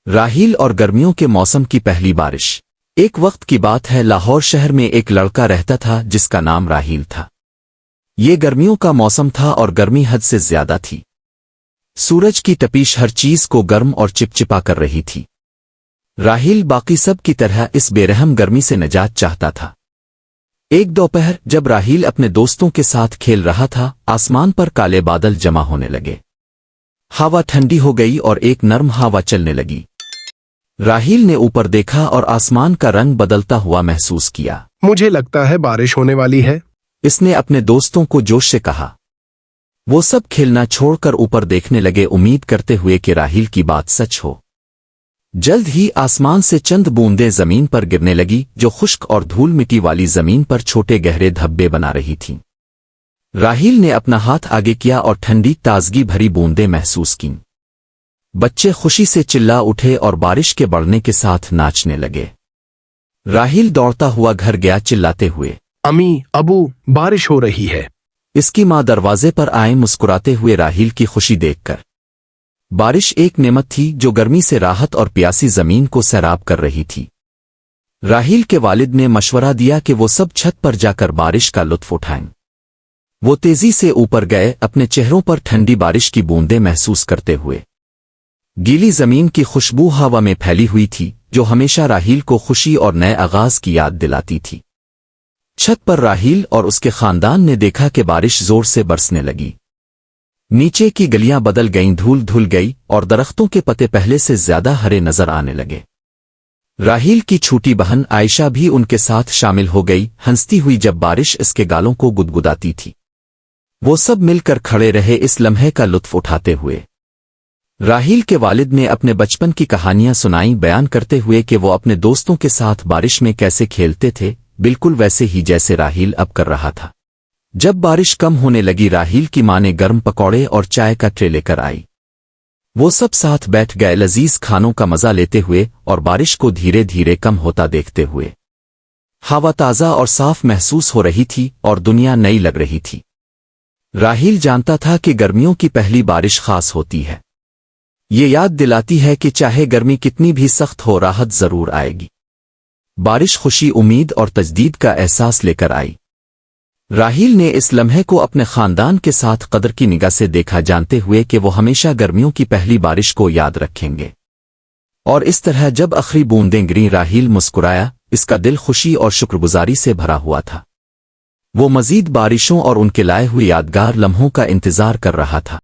راحیل اور گرمیوں کے موسم کی پہلی بارش۔ ایک وقت کی بات ہے، لاہور شہر میں ایک لڑکا رہتا تھا جس کا نام راحیل تھا۔ یہ گرمیوں کا موسم تھا اور گرمی حد سے زیادہ تھی۔ سورج کی تپیش ہر چیز کو گرم اور چپچپا کر رہی تھی۔ راحیل باقی سب کی طرح اس بے رحم گرمی سے نجات چاہتا تھا۔ ایک دوپہر جب راحیل اپنے دوستوں کے ساتھ کھیل رہا تھا، آسمان پر کالے بادل جمع ہونے لگے۔ ہوا ٹھنڈی ہو گئی اور ایک نرم ہوا چلنے لگی۔ راحیل نے اوپر دیکھا اور آسمان کا رنگ بدلتا ہوا محسوس کیا۔ مجھے لگتا ہے بارش ہونے والی ہے۔ اس نے اپنے دوستوں کو جوش سے کہا۔ وہ سب کھیلنا چھوڑ کر اوپر دیکھنے لگے، امید کرتے ہوئے کہ راحیل کی بات سچ ہو۔ جلد ہی آسمان سے چند بوندیں زمین پر گرنے لگی، جو خشک اور دھول مٹی والی زمین پر چھوٹے گہرے دھبے بنا رہی تھیں۔ راحیل نے اپنا ہاتھ آگے کیا اور ٹھنڈی تازگی بھری بوندیں محسوس کیں۔ بچے خوشی سے چلا اٹھے اور بارش کے بڑھنے کے ساتھ ناچنے لگے۔ راحیل دوڑتا ہوا گھر گیا چلاتے ہوئے، امی، ابو، بارش ہو رہی ہے۔ اس کی ماں دروازے پر آئیں مسکراتے ہوئے راحیل کی خوشی دیکھ کر۔ بارش ایک نعمت تھی جو گرمی سے راحت اور پیاسی زمین کو سیراب کر رہی تھی۔ راحیل کے والد نے مشورہ دیا کہ وہ سب چھت پر جا کر بارش کا لطف اٹھائیں۔ وہ تیزی سے اوپر گئے، اپنے چہروں پر ٹھنڈی بارش کی بوندیں محسوس کرتے ہوئے۔ گیلی زمین کی خوشبو ہوا میں پھیلی ہوئی تھی، جو ہمیشہ راحیل کو خوشی اور نئے آغاز کی یاد دلاتی تھی۔ چھت پر راحیل اور اس کے خاندان نے دیکھا کہ بارش زور سے برسنے لگی۔ نیچے کی گلیاں بدل گئیں، دھول دھل گئی اور درختوں کے پتے پہلے سے زیادہ ہرے نظر آنے لگے۔ راحیل کی چھوٹی بہن عائشہ بھی ان کے ساتھ شامل ہو گئی، ہنستی ہوئی جب بارش اس کے گالوں کو گدگداتی تھی۔ وہ سب مل کر کھڑے رہے اس لمحے کا لطف اٹھاتے ہوئے۔ راحیل کے والد نے اپنے بچپن کی کہانیاں سنائیں، بیان کرتے ہوئے کہ وہ اپنے دوستوں کے ساتھ بارش میں کیسے کھیلتے تھے، بالکل ویسے ہی جیسے راحیل اب کر رہا تھا۔ جب بارش کم ہونے لگی، راحیل کی ماں نے گرم پکوڑے اور چائے کا ٹرے لے کر آئی۔ وہ سب ساتھ بیٹھ گئے، لذیذ کھانوں کا مزہ لیتے ہوئے اور بارش کو دھیرے دھیرے کم ہوتا دیکھتے ہوئے۔ ہوا تازہ اور صاف محسوس ہو رہی تھی اور دنیا نئی لگ رہی تھی۔ راحیل جانتا تھا کہ گرمیوں کی پہلی بارش خاص ہوتی ہے۔ یہ یاد دلاتی ہے کہ چاہے گرمی کتنی بھی سخت ہو، راحت ضرور آئے گی۔ بارش خوشی، امید اور تجدید کا احساس لے کر آئی۔ راحیل نے اس لمحے کو اپنے خاندان کے ساتھ قدر کی نگاہ سے دیکھا، جانتے ہوئے کہ وہ ہمیشہ گرمیوں کی پہلی بارش کو یاد رکھیں گے۔ اور اس طرح جب آخری بوندیں گریں، راحیل مسکرایا، اس کا دل خوشی اور شکرگزاری سے بھرا ہوا تھا۔ وہ مزید بارشوں اور ان کے لائے ہوئے یادگار لمحوں کا انتظار کر رہا تھا۔